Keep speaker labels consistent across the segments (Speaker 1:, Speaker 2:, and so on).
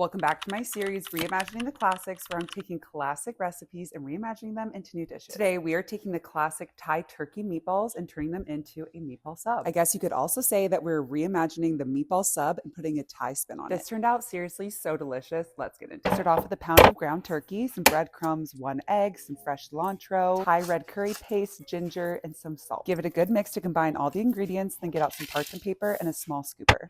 Speaker 1: Welcome back to my series, Reimagining the Classics, where I'm taking classic recipes and reimagining them into new dishes. Today, we are taking the classic Thai turkey meatballs and turning them into a meatball sub. I guess you could also say that we're reimagining the meatball sub and putting a Thai spin on it. This turned out seriously so delicious. Let's get into it. Start off with a pound of ground turkey, some breadcrumbs, 1 egg, some fresh cilantro, Thai red curry paste, ginger, and some salt. Give it a good mix to combine all the ingredients, then get out some parchment paper and a small scooper.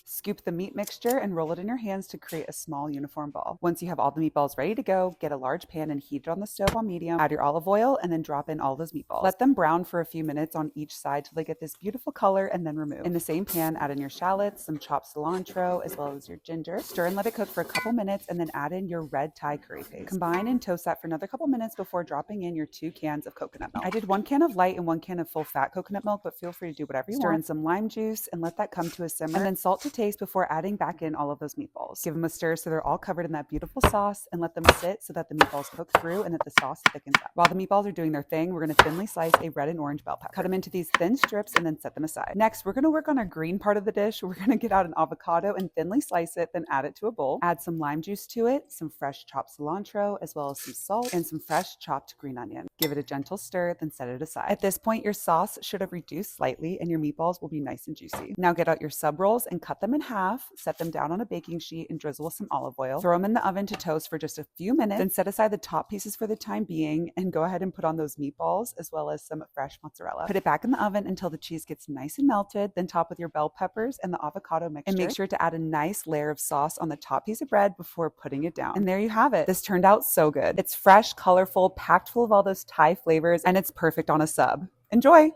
Speaker 1: Scoop the meat mixture and roll it in your hands to create a small uniform ball. Once you have all the meatballs ready to go, get a large pan and heat it on the stove on medium. Add your olive oil and then drop in all those meatballs. Let them brown for a few minutes on each side till they get this beautiful color and then remove. In the same pan, add in your shallots, some chopped cilantro, as well as your ginger. Stir and let it cook for a couple minutes and then add in your red Thai curry paste. Combine and toast that for another couple minutes before dropping in your 2 cans of coconut milk. I did 1 can of light and 1 can of full fat coconut milk, but feel free to do whatever you want. Stir in some lime juice and let that come to a simmer, and then salt to taste before adding back in all of those meatballs. Give them a stir so they're all covered in that beautiful sauce and let them sit so that the meatballs cook through and that the sauce thickens up. While the meatballs are doing their thing, we're going to thinly slice a red and orange bell pepper. Cut them into these thin strips and then set them aside. Next, we're going to work on our green part of the dish. We're going to get out an avocado and thinly slice it, then add it to a bowl. Add some lime juice to it, some fresh chopped cilantro, as well as some salt and some fresh chopped green onion. Give it a gentle stir, then set it aside. At this point, your sauce should have reduced slightly and your meatballs will be nice and juicy. Now get out your sub rolls and cut them in half. Set them down on a baking sheet and drizzle with some olive oil. Throw them in the oven to toast for just a few minutes, then set aside the top pieces for the time being and go ahead and put on those meatballs as well as some fresh mozzarella. Put it back in the oven until the cheese gets nice and melted, then top with your bell peppers and the avocado mixture. And make sure to add a nice layer of sauce on the top piece of bread before putting it down. And there you have it. This turned out so good. It's fresh, colorful, packed full of all those Thai flavors, and it's perfect on a sub. Enjoy!